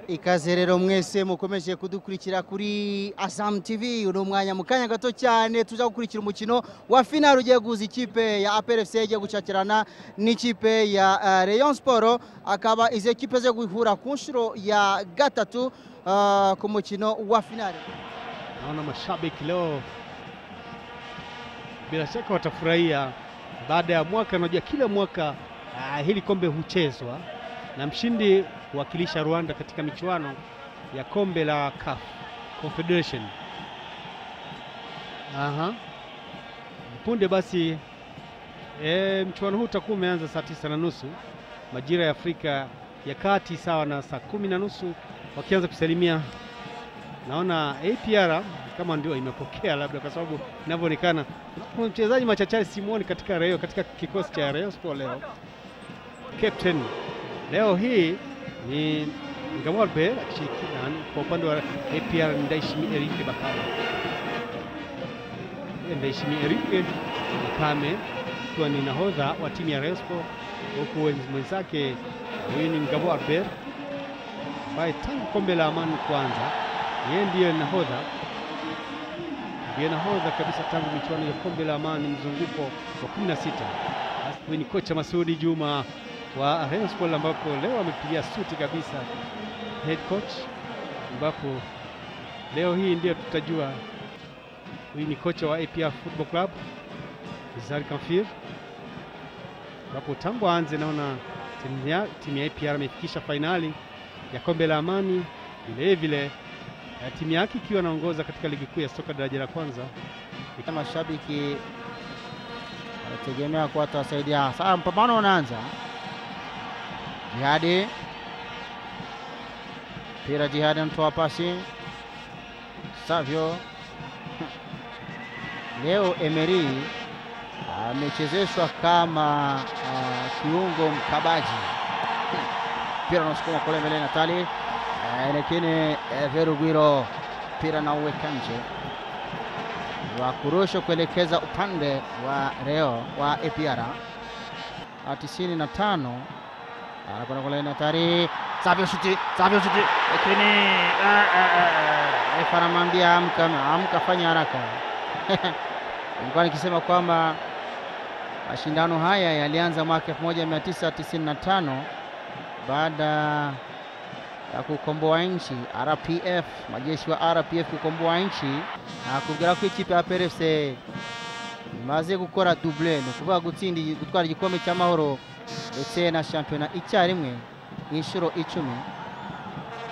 Ikaze rero mwese mukomeje kudukurikira kuri Azam TV. Uno mwanya mukanya gato cyane tuza gukurikira umukino wa final ugiye guza ikipe ya APR FC igiye gucakirana n'ikipe ya Rayon Sport. Akaba ize kipe ze guhura ku nshuro ya gatatu ku mukino wa final. Naona mashabiki leo bila shaka watafurahia baada ya mwaka. Unajua kila mwaka hili kombe huchezwa na mshindi wakilisha Rwanda katika michuano ya kombe la CAF Confederation. Punde basi mchuano huu utakuwa umeanza saa 9:30 majira ya Afrika ya Kati, sawa na saa 10:30 wakianza kusalimia. Naona APR kama ndio imepokea, labda kwa sababu inavyoonekana mchezaji machachari Simoni katika Rayon, katika kikosi cha Rayon Sport leo. Captain leo hii ni Ngawalbe akishirikiana kwa upande wa APR Ndaishimi Erike Bakame. Ndaishimi Erike Bakame kwa ni nahodha wa timu ya Rayon Sport, huku mwenzake huyu ni Ngawalbe ambaye tangu kombe la Amani kwanza yeye ndiye nahodha. Ndiye nahodha kabisa tangu michuano ya kombe la Amani mzunguko wa 16. Huyu ni kocha Masudi Juma wa Rayon Sport, ambapo leo amepigia suti kabisa head coach, ambapo leo hii ndio tutajua huyu ni kocha wa APR Football Club Zari Kamfir, ambapo tangu aanze naona timu ya APR imefikisha finali ya kombe la Amani, vile vile timu yake ikiwa inaongoza katika ligi kuu ya soka daraja la kwanza. Kama mashabiki wanategemea kwa atasaidia. Sasa mpambano unaanza. Jihadi pira, Jihadi anatoa pasi Savio. Leo Emery amechezeshwa kama kiungo mkabaji. Pira unasukuma kule mbele na Tali, lakini Verugwiro pira na uweka nje wa kurusha kuelekeza upande wa Rayon wa APR. 95 anakwenda kule na Tari, Savio shuti, lakini anamwambia amka fanya haraka. Nilikuwa nikisema kwamba mashindano haya yalianza mwaka 1995 baada ya kukomboa nchi RPF, majeshi wa RPF kukomboa nchi na kugera ku ikipe ya APR FC maze gukora double, no kuvuga gutwara igikombe cy'amahoro ndetse na championnat icyarimwe inshuro 10.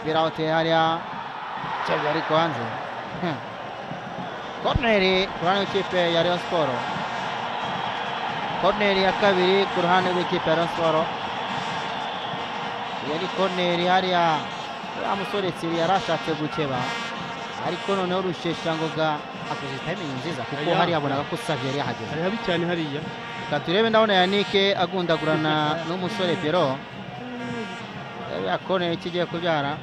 Biraote hariya cyari ariko hanze. Corner kurana ikipe ya Rayon Sport. Corner ya kabiri kurana ikipe ya Rayon Sport. Yari corner hariya amusore tsiri yarashatse gukeba, ariko noneho rusheshangoga akoze timing nziza kuko hariya abonaga ko Savio yahageze. Hari habi cyane hariya. Katurebe ndabona Yannick agundagurana n'umusore Pero. Ya corner kigiye kubyara.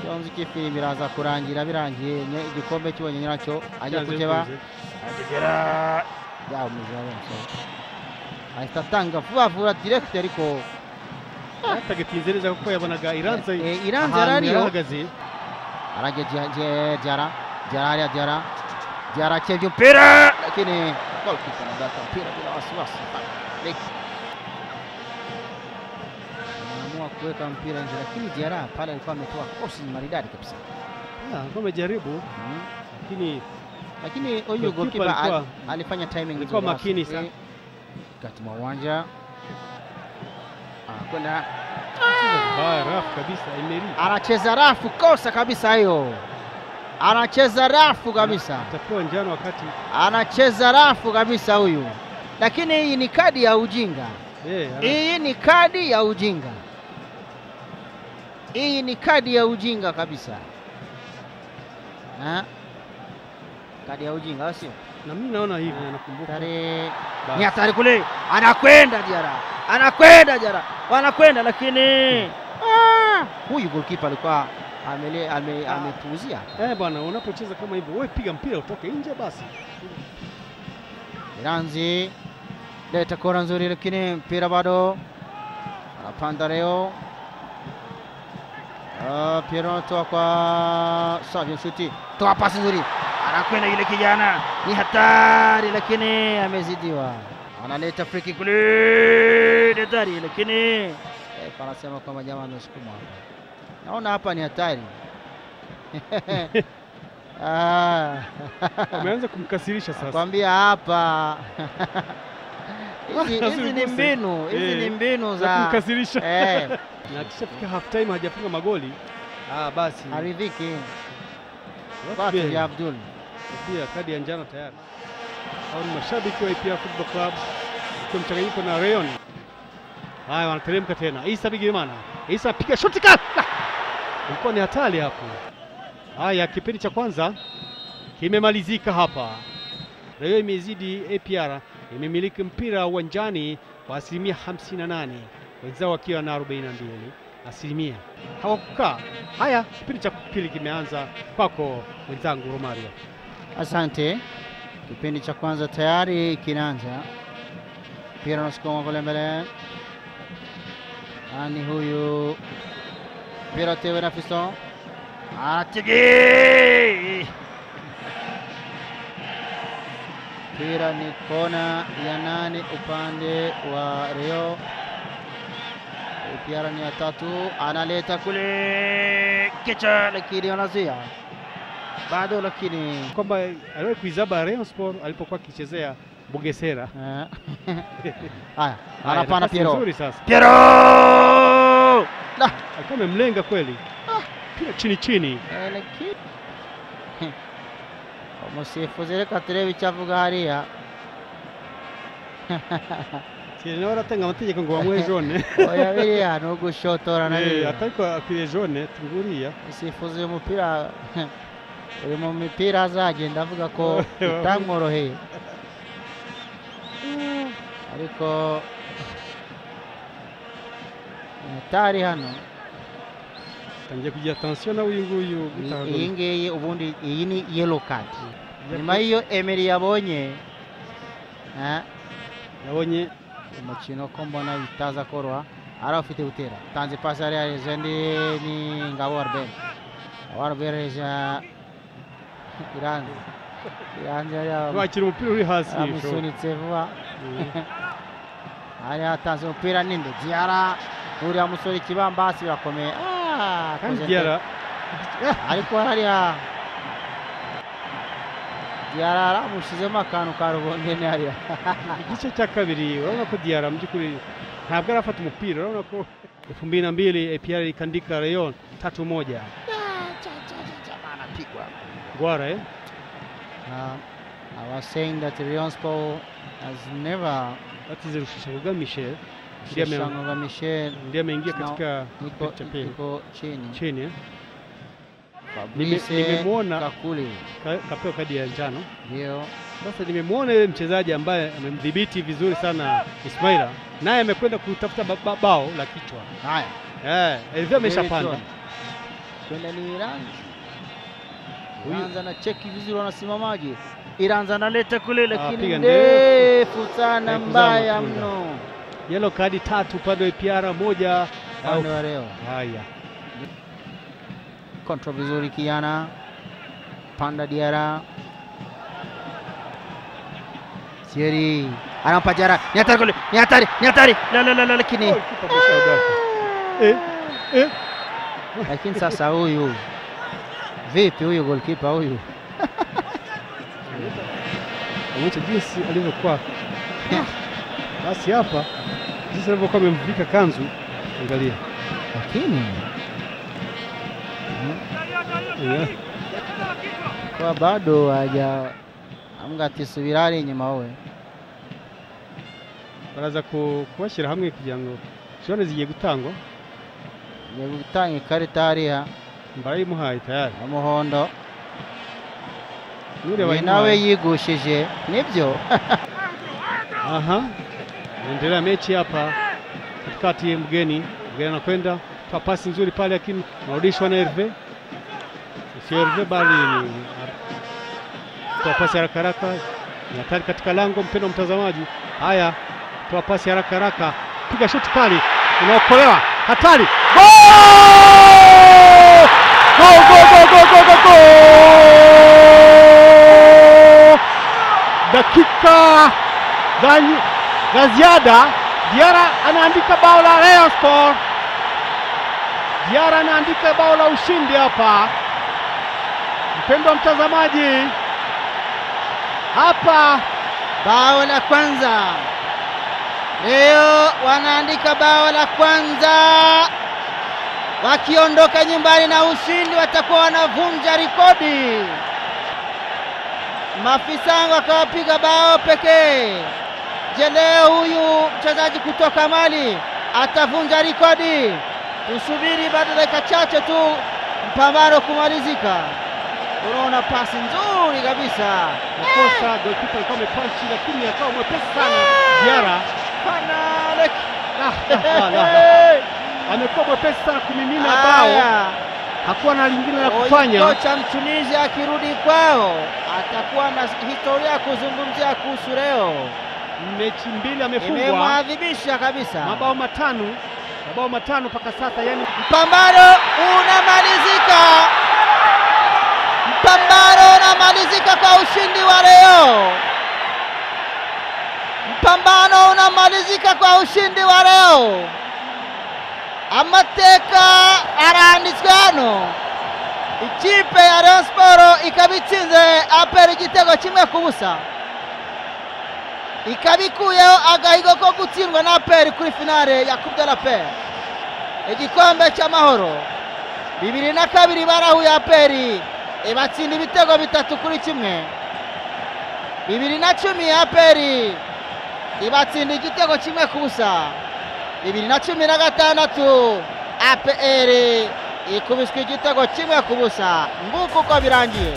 Yonzi kifiri biraza kurangira, birangiye igikombe cy'ubonye nyiracyo ajya kukeba. Agera ya umuzaba so. Ahita tanga vuba direct, ariko atagetinzereza kuko yabonaga Iranze arariyo arage Jara chevyo mpira, lakini goalkeeper anadaka mpira bila wasiwasi. Anaamua kuweka mpira nje, lakini Jara pale alikuwa ametoa kosi maridadi kabisa. Amejaribu lakini huyu goalkeeper alifanya timing nzuri, makini sana kati mwa uwanja. Kwenda rafu kabisa Emery. Anacheza rafu, kosa kabisa hiyo. Anacheza rafu kabisa. Atapewa njano wakati anacheza rafu kabisa huyu. Lakini hii ni kadi ya ujinga. Hii ni kadi ya ujinga. Hii ni kadi ya ujinga kabisa. Kadi ya ujinga sio? Na mimi naona hivi, nakumbuka. Ni hatari kule. Anakwenda Jara. Wanakwenda, lakini huyu goalkeeper alikuwa ametuuzia. Bwana, unapocheza kama hivyo wewe piga mpira utoke nje basi. Iranzi leta kora nzuri, lakini mpira bado anapanda Rayon. Piero toa kwa Savio, shuti, toa pasi nzuri, anakwenda yule kijana, ni hatari lakini amezidiwa, analeta free kick kule, hatari lakini anasema kwamba jamaa amesukuma hapa. Naona hapa ni hatari. Wameanza kumkasirisha sasa. Nakwambia hapa. Hizi ni mbinu, ni mbinu za kumkasirisha. Na kisha fika half time hajafunga magoli. Basi haridhiki. Basi ya Abdul. Pia kadi ya njano tayari. Hao ni mashabiki wa APR Football Club kwa mchanganyiko na Rayon. Haya, wanateremka tena. Isa Bigirimana. Isa piga shoti kali. Ilikuwa ni hatari hapo. Haya, kipindi cha kwanza kimemalizika hapa. Rayon imezidi APR, imemiliki mpira uwanjani kwa 58%, wenzao wakiwa na 42%. Hawakukaa. Haya, kipindi cha pili kimeanza. Kwako wenzangu Romario. Asante. Kipindi cha kwanza tayari kinaanza. Mpira unasukuma kule mbele. Ani huyu mpira tewe na Fisto. Atigi. Mpira ni kona ya 8 upande wa Rayon. APR ni ya 3, analeta kule kicha lakini anazuia. Bado lakini kwamba aliwahi kuizaba Rayon Sport alipokuwa akichezea Bugesera. Haya, anapana Piero. Piero! Alikuwa amemlenga kweli. Pia chini. Lakini umusifuzi reka turebe icyavuga hariya. Sinora tanga amategeko ngo bamwe jaune. Oya biriya no gushotora na biriya. Atariko akwiye jaune tunguriya. Umusifuzi w'umupira uri mu mipira azagenda avuga ko itamworoheye. Ariko tari hano tangiye kugira attention na uyu nguyu gutahagura. Iyi ngiyi ubundi iyi ni yellow card. Nyuma iyo Emery yabonye umukino ko mbona bitaza koroha, arafite gutera. Tanze pasi ari zendi ni Ngabo Arbereja Iranze ya wakira umupira uri hasi amusunitse vuba. Ari atanze umupira ninde Diara uri amusore kibambasi birakomeye. Kandi Diara ariko hariya Diara aramushizemo akantu karubonye hariya. Igice cya kabiri urabona ko Diara mu byukuri ntabwo arafata umupira, urabona ko 2002 APR ikandika Rayon 3-1. Anapigwa Gwara I was saying that Rayon Sport has never Rushishaga Michel ndiye ameingia katika niko chini. Nimemwona Kakuli kapewa kadi ya njano. Ndio. Sasa nimemwona yule mchezaji ambaye amemdhibiti vizuri sana Ismaila, naye amekwenda kutafuta bao la kichwa. Haya. Hivyo ameshapanda. Kwenda ni Iranze na cheki vizuri wanasimamaje. Iranze analeta kule lakini ndefu sana, mbaya mno. Yellow kadi 3 upande wa APR, 1 upande wa Rayon. Haya. Control vizuri Kiana. Panda Diara. Sieri anampa Diara. Ni hatari kule. Ni hatari. La lakini. Lakini sasa huyu vipi huyu goalkeeper huyu? Ameacha jinsi alivyokuwa. Basi hapa jinsi alivyokuwa amemvika kanzu, angalia. Lakini kwa bado haja amgatisubirari nyuma we. Baraza kubashira hamwe kugira ngo shone zigiye gutangwa. Zigiye gutanga ikarita hariya. Mbarayi muhaye tayari. Umuhondo. Nawe yigushije nibyo. Endelea mechi hapa katikati, mgeni anakwenda kwa pasi nzuri pale, lakini narudishwa na Herve. Si Herve bali ni kwa pasi haraka ni hatari katika lango, mpendwa mtazamaji. Haya, kwa pasi haraka piga shoti kali, inaokolewa. hatari. Go! Dakika za ziada, Diarra anaandika bao la Rayon Sport. Diarra anaandika bao la ushindi hapa. Mpendwa mtazamaji, hapa bao la kwanza. Leo wanaandika bao la kwanza. Wakiondoka nyumbani na ushindi watakuwa wanavunja rekodi. Mafisango wakawapiga bao pekee. Je, leo huyu mchezaji kutoka Mali atavunja rekodi? Tusubiri baada ya dakika chache tu mpambano kumalizika. Unaona pasi nzuri kabisa. Nakosa goalkeeper alikuwa amepunch lakini akawa mwepesi sana. Diarra amekuwa mwepesi sana kumimina bao. Hakuwa na lingine la kufanya. Kocha Mtunisia akirudi kwao atakuwa na historia ya kuzungumzia kuhusu leo. Mechi mbili amefungwa. Imemwadhibisha kabisa. Mabao matano mpaka sasa, yani mpambano unamalizika. Mpambano unamalizika kwa ushindi wa leo. Mpambano unamalizika kwa ushindi wa leo. Amateka aranditswano. Ikipe ya Rayon Sport ikabitsinze APR igitego kimwe ku busa. Ikabikuyeho agahigo ko gutsindwa na APR kuri finale ya Coupe de la Paix. Igikombe cy'amahoro. 2002 barahuye APR ibatsinda ibitego 3-1. 2010 APR ibatsinda igitego kimwe ku busa. 2016 APR ikubiswe igitego kimwe ku busa. Nguko uko birangiye.